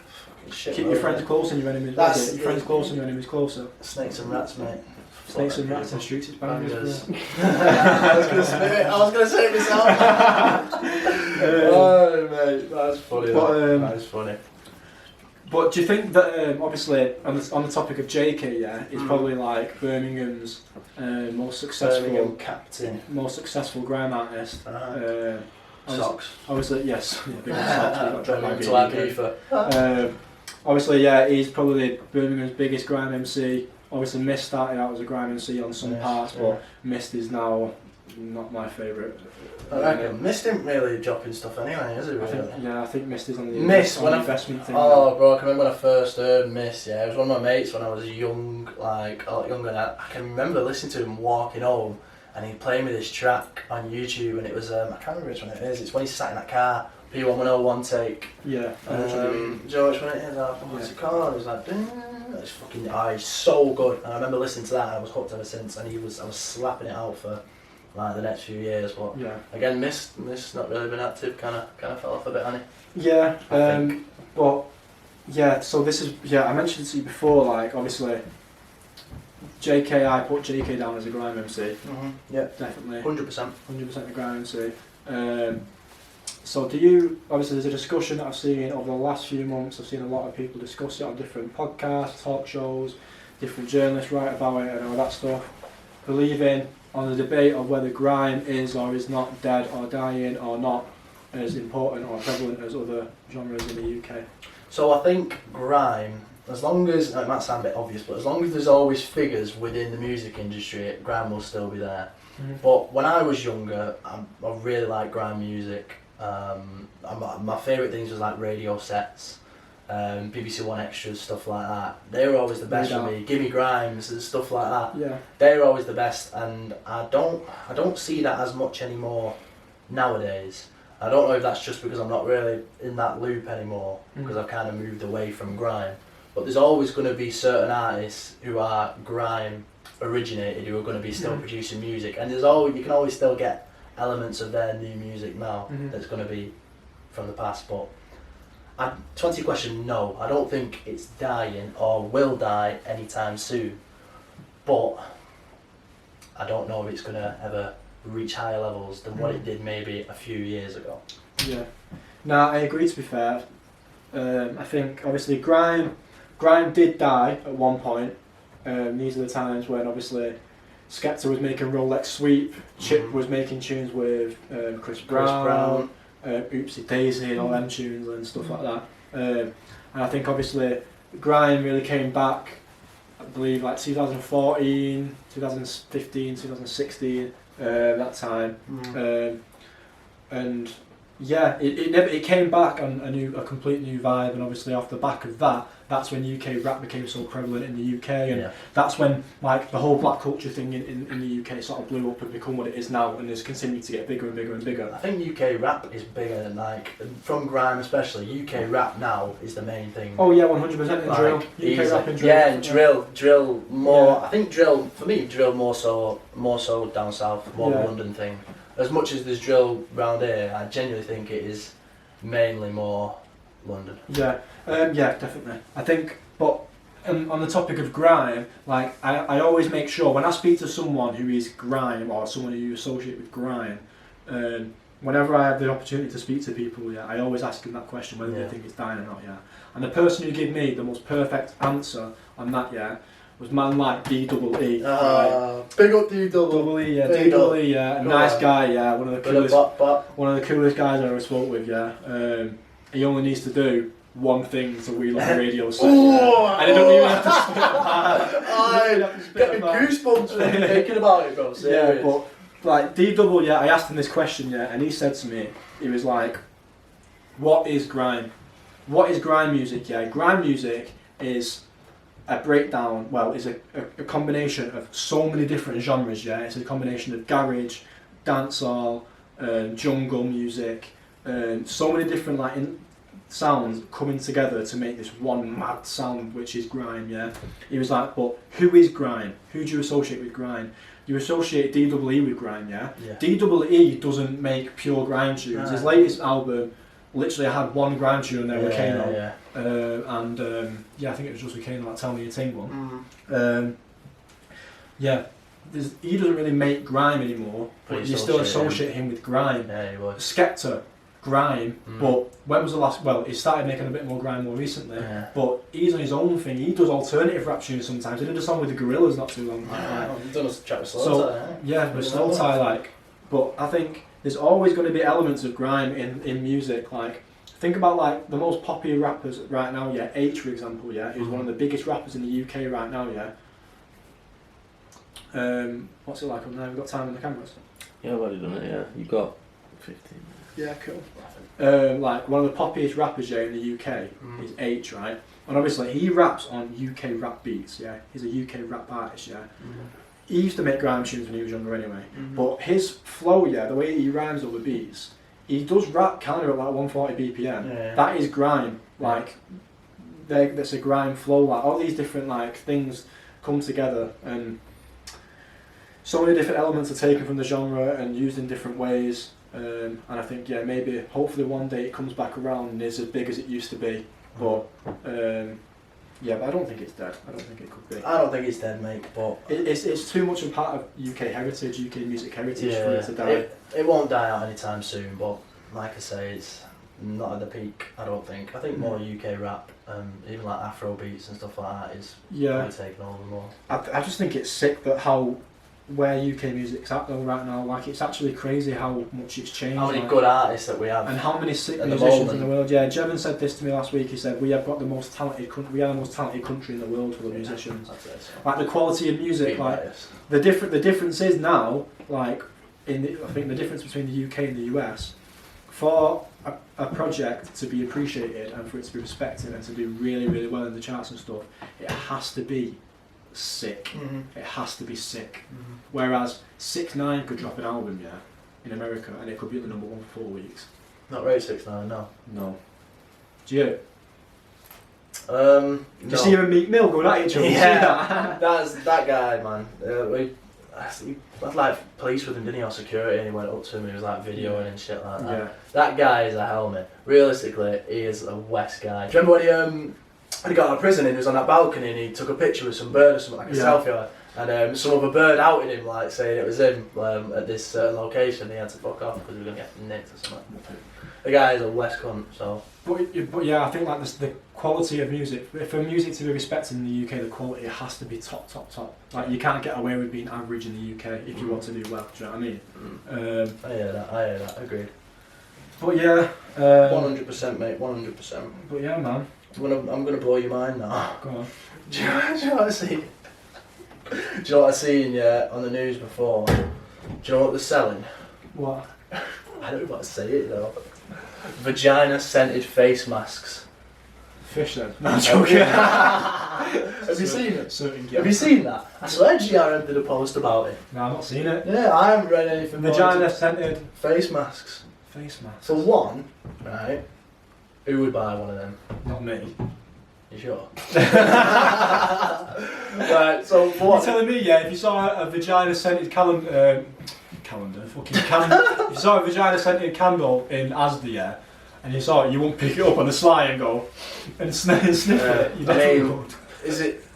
Shit, Keep your friends close and your enemies closer. Your friends close and your enemies closer. Snakes and rats, mate. Snakes and rats in the streets, it's bangers. I was gonna say it myself. Oh mate, that's funny. That's funny. But do you think that obviously on the topic of JK, it's probably like Birmingham's most successful captain, most successful grime artist. Socks. Obviously, yes. Obviously, he's probably Birmingham's biggest grime MC. Obviously, Mist started out as a grime MC on some parts, but Mist is now not my favourite. I reckon Mist didn't really drop in stuff anyway, is it really? I think Mist is on the investment thing. Oh, bro, I can remember when I first heard Mist. Yeah, it was one of my mates when I was young, like a lot younger. And I can remember listening to him walking home, and he played me this track on YouTube, and it was I can't remember which one it is. It's when he's sat in that car. P101 take. Yeah. Do you know which one it is? What's it called? It was like, it's fucking, it's so good. And I remember listening to that, and I was hooked ever since. And I was slapping it out for like the next few years. But again, Mist not really been active. Kind of fell off a bit, hasn't he? Yeah. So this is I mentioned to you before. Like obviously, I put JK down as a grime MC. Mm-hmm. Yeah, definitely. 100%. 100% a grime MC. So do you, obviously there's a discussion that I've seen over the last few months. I've seen a lot of people discuss it on different podcasts, talk shows, different journalists write about it and all that stuff, believing on the debate of whether grime is or is not dead or dying or not as important or prevalent as other genres in the UK. So I think grime, as long as, it might sound a bit obvious, but as long as there's always figures within the music industry, grime will still be there. Mm-hmm. But when I was younger, I really liked grime music. My favourite things was like radio sets, BBC One extras, stuff like that. They were always the best for me. Gimme Grimes and stuff like that. Yeah. They were always the best, and I don't see that as much anymore nowadays. I don't know if that's just because I'm not really in that loop anymore, because I've kind of moved away from grime. But there's always going to be certain artists who are grime originated who are going to be still producing music, and you can always still get elements of their new music now that's going to be from the past. But to answer your question, no, I don't think it's dying or will die anytime soon, but I don't know if it's going to ever reach higher levels than what it did maybe a few years ago. Yeah, no, I agree, to be fair. I think obviously grime did die at one point. These are the times when obviously Skepta was making Rolex Sweep, Chip was making tunes with Chris Brown, Oopsie Daisy and all them tunes and stuff like that. And I think obviously grime really came back, I believe like 2014, 2015, 2016, that time. And yeah, it came back on a complete new vibe, and obviously off the back of that, that's when UK rap became so prevalent in the UK, and that's when like the whole black culture thing in the UK sort of blew up and become what it is now, and has continued to get bigger and bigger and bigger. I think UK rap is bigger than from grime especially. UK rap now is the main thing. Oh yeah, 100% in drill. UK rap and drill. Yeah, and drill more. Yeah. I think drill more so down south, more of a London thing. As much as there's drill round here, I genuinely think it is mainly more London. Yeah, definitely. I think, but on the topic of grime, like I always make sure when I speak to someone who is grime or someone who you associate with grime, whenever I have the opportunity to speak to people, yeah, I always ask them that question whether they think it's dying or not, yeah. And the person who gave me the most perfect answer on that, yeah, was man like D-double-E. Right? Big up D-double-E. Yeah, D-double-E, yeah, a nice guy, yeah, one of the coolest guys I ever spoke with, yeah. He only needs to do one thing to wheel on the radio set, yeah. And he don't even have to spit apart. Get me goosebumps when you're thinking about it, bro. Serious. Yeah, but like D-double, yeah, I asked him this question, yeah, and he said to me, he was like, what is grime? What is grime music? Yeah, grime music is a breakdown, well, is a combination of so many different genres, yeah. It's a combination of garage, dancehall, jungle music, so many different like sounds coming together to make this one mad sound, which is grime, yeah. He was like, but who is grime? Who do you associate with grime? You associate D-double-E with grime, yeah? D-double-E doesn't make pure grime tunes. His latest album literally had one grime tune there, Volcano. I think it was just Volcano, like Tell Me Your Ting one. He doesn't really make grime anymore, but you still associate him with grime. Yeah, he was. Skepta, grime, but when was the last, well, he started making a bit more grime more recently, but he's on his own thing. He does alternative rap tunes sometimes. He did a song with the Gorillaz not too long ago. He's done a track with Slow Tie, yeah, with Slow Tie, like, but I think there's always going to be elements of grime in music. Like, think about like the most popular rappers right now, yeah, H for example, yeah, who's one of the biggest rappers in the UK right now, yeah. What's it like up now? We've got time on the cameras. Yeah, I've already done it, yeah. You've got 15 minutes. Yeah, cool. Like one of the poppiest rappers, yeah, in the UK is H, right? And obviously he raps on UK rap beats, yeah. He's a UK rap artist, yeah. He used to make grime tunes when he was younger anyway. But his flow, yeah, the way he rhymes over beats, he does rap kind of at like 140 BPM. Yeah. That is grime. Like, that's a grime flow. Like all these different like things come together, and so many different elements are taken from the genre and used in different ways. And I think, yeah, maybe hopefully one day it comes back around and is as big as it used to be. But but I don't think it's dead. I don't think it could be. I don't think it's dead, mate. But it's too much a part of UK heritage, UK music heritage for it to die. It won't die out anytime soon. But like I say, it's not at the peak. I don't think. I think more UK rap, even like Afro beats and stuff like that, is probably taking over more. I just think it's sick that where UK music's at though right now. Like, it's actually crazy how much it's changed. How many good artists that we have, and how many sick musicians in the world. Yeah, Jevon said this to me last week. He said we have got the most talented country. We are the most talented country in the world for the musicians. Like the quality of music, like the difference is now, like I think the difference between the UK and the US, for a project to be appreciated and for it to be respected and to do really, really well in the charts and stuff, it has to be sick. It has to be sick. Whereas 6ix9ine could drop an album, yeah, in America, and it could be at the #1 for 4 weeks. Not really 6ix9ine, no. No. Do you? No. You see him and Meek Mill going at each other. Yeah, that's that guy, man. I had like police with him, didn't he, or security, and he went up to him, he was like videoing and shit like that. Yeah. That guy is a helmet. Realistically, he is a West guy. Do you remember when he got out of prison and he was on that balcony and he took a picture with some bird or something, like a selfie, and some other bird outed him, like saying it was him at this certain location. He had to fuck off because he was going to get nicked or something. The guy is a West cunt, so. But yeah, I think like the quality of music, for music to be respected in the UK, the quality has to be top. Like, you can't get away with being average in the UK if you want to do well. Do you know what I mean? I hear that. Agreed. But yeah. 100%, mate. 100%. But yeah, man. I'm gonna blow your mind now. Go on. Do you know what I see? Do you know what I seen on the news before? Do you know what they're selling? What? I don't know what to say it though. Vagina scented face masks. Fish then? No, I'm joking. Have you seen it? Have you seen that? I swear GRM did a post about it. No, I've not seen it. Yeah, I haven't read anything. Vagina scented face masks. Face masks. For one, right? Who would buy one of them? Not me. You sure? Right, so for what? You're telling me, yeah, if you saw a vagina scented calendar, if you saw a vagina scented candle in Asda, yeah, and you saw it, you won't pick it up on the sly and go and sniff it. You definitely would. Is it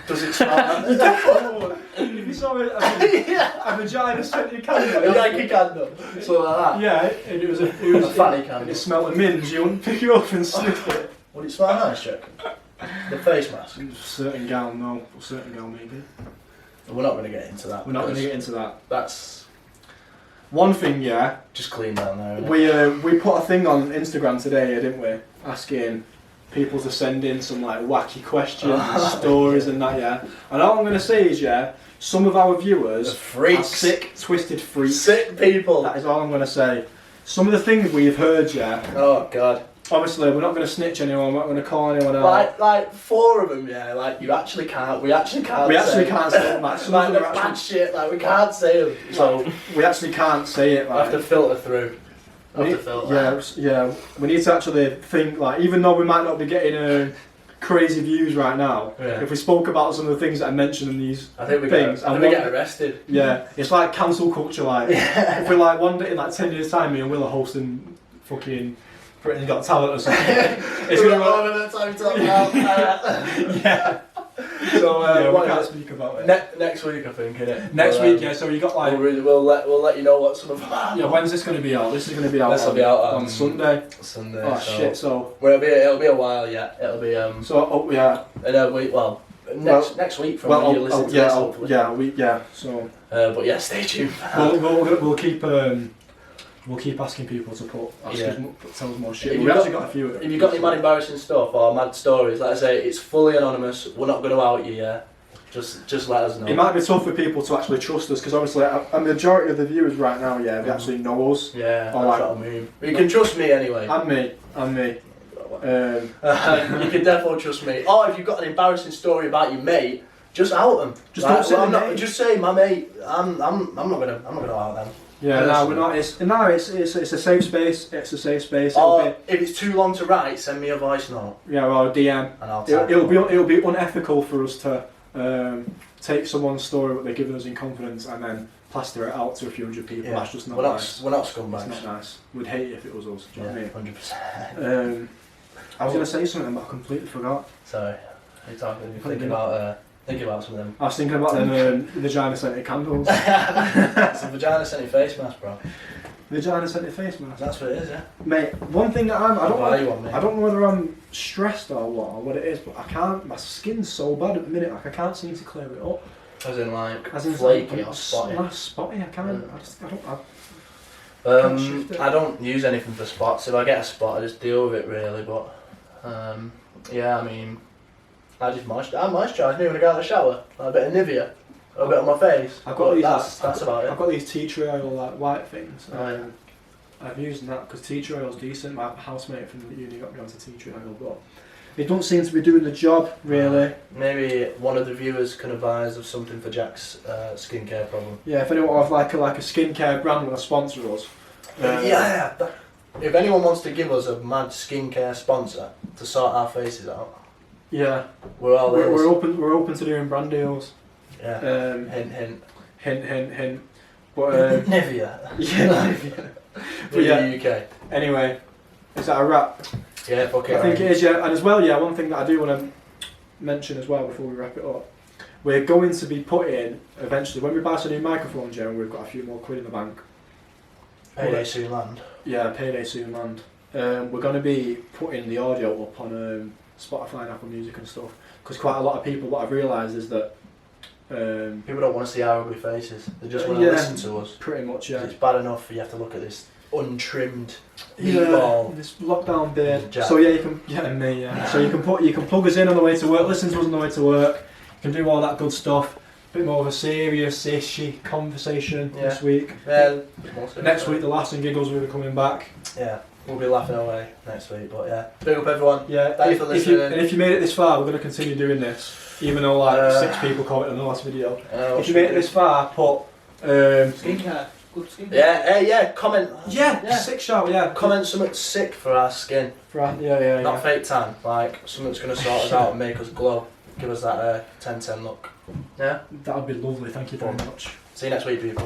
Does it smell? If you saw a vagina scented candle, Yankee candle, something like that. yeah, and it was a fanny candle. It smelled of minge. You wouldn't pick it up and sniff it. Would it smell nice, do you reckon? The face mask. Certain gal, no. Certain gal, maybe. We're not going to get into that. We're not going to get into that. That's one thing, yeah. just clean down there. Innit? We put a thing on Instagram today, didn't we? Asking people to send in some like wacky questions, and stories, and that, yeah. And all I'm going to say is, yeah, some of our viewers are sick, twisted freaks. Sick people. That is all I'm going to say. Some of the things we've heard, yeah. Oh God. Obviously, we're not going to snitch anyone. We're not going to call anyone out. Like 4 of them, yeah. Like you actually can't. We actually can't. We actually can't say them. Like, some like of the them are bad actually, shit. Like we can't say them. So we actually can't say it. we Like, have to filter through. We need to actually think. Like, even though we might not be getting crazy views right now, if we spoke about some of the things that I mentioned in these things, I think we get arrested. Yeah, it's like cancel culture. Like, if we like one day in like 10 years' time, me and Will are hosting fucking Britain's Got Talent or something. It's gonna yeah. So we can't speak about it. Next week, I think, innit? Next week, yeah. So you got like we'll let you know what some of. Yeah, when's this going to be out? This is going to be out. This will be out on Sunday. Sunday. Oh shit! So well, it'll be a while yet. It'll be So yeah. In a week. Next week from when you listen to this. Hopefully. So. But yeah, stay tuned. We'll keep asking people to tell us more shit. If We've actually got a few. If you've got any mad embarrassing stuff or mad stories, like I say, it's fully anonymous. We're not going to out you, yeah. Just let us know. It might be tough for people to actually trust us because obviously a majority of the viewers right now, yeah, they actually know us. Yeah, that's what I mean. You can trust me anyway. And me. You can definitely trust me. Or if you've got an embarrassing story about your mate, just out them. Just say my mate. I'm not gonna out them. Yeah, no, we're not. It's a safe space. It's a safe space. Or if it's too long to write, send me a voice note. Yeah, or a DM. And I'll it'll be unethical for us to take someone's story that they're giving us in confidence and then plaster it out to a few hundred people. Yeah. That's just not nice. We're not scumbags. It's not nice. We'd hate it if it was us. Do you know what I mean? 100%. I was going to say something, but I completely forgot. Sorry. You're thinking about some of them. I was thinking about them vagina-scented candles. It's a vagina-scented face mask, bro. Vagina-scented face mask? That's what it is, yeah. Mate, one thing that I don't know whether I'm stressed or what it is, but I can't, my skin's so bad at the minute, like I can't seem to clear it up. As in flaky or spotty? Spotty, I can't, I don't use anything for spots. If I get a spot, I just deal with it really, but yeah, I mean, I moisturise me when I get out of the shower. A bit of Nivea, a bit on my face. That's about it. I've got these tea tree oil like white things. I've used that because tea tree oil's decent. My housemate from the uni got me onto tea tree oil, but it don't seem to be doing the job really. Maybe one of the viewers can advise of something for Jack's skincare problem. Yeah, if anyone have like a skincare brand want to sponsor us. If anyone wants to give us a mad skincare sponsor to sort our faces out. Yeah, we're open to doing brand deals. Yeah. Hint. But Nivea. Yeah, Nivea. But yeah, UK. Anyway, is that a wrap? Yeah, fuck it. I think it is. Yeah, and as well, yeah. One thing that I do want to mention as well before we wrap it up, we're going to be putting eventually when we buy some new microphones, yeah, and we've got a few more quid in the bank. Payday soon land. Yeah, payday soon land. We're going to be putting the audio up on Spotify and Apple Music and stuff because quite a lot of people, what I've realised is that people don't want to see our ugly faces, they just want to listen to us. Pretty much, yeah. It's bad enough you have to look at this untrimmed meatball. This lockdown beard. So yeah, so you can plug us in on the way to work, listen to us on the way to work, you can do all that good stuff. Bit more of a serious-ish conversation this week. Yeah, next week the Laughs and Giggles will be coming back. Yeah. We'll be laughing away next week, but yeah. Big up everyone. Yeah. Thanks for listening. If you made it this far, we're going to continue doing this, even though like 6 people commented on the last video. If you made it this far, put skincare. Good skincare. Yeah. Comment. Yeah. Sick shout. Yeah. Comment something sick for our skin. Not fake tan. Like something that's going to sort us out and make us glow. Give us that 10-10 look. Yeah. That'd be lovely. Thank you very much. See you next week, people.